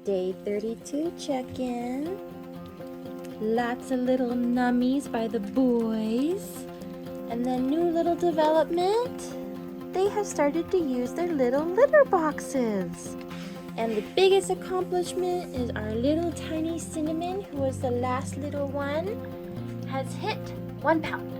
Day 32 check-in. Lots of little nummies by the boys. And then new little development. They have started to use their little litter boxes. And the biggest accomplishment is our little tiny Cinnamon, who was the last little one, has hit 1 pound.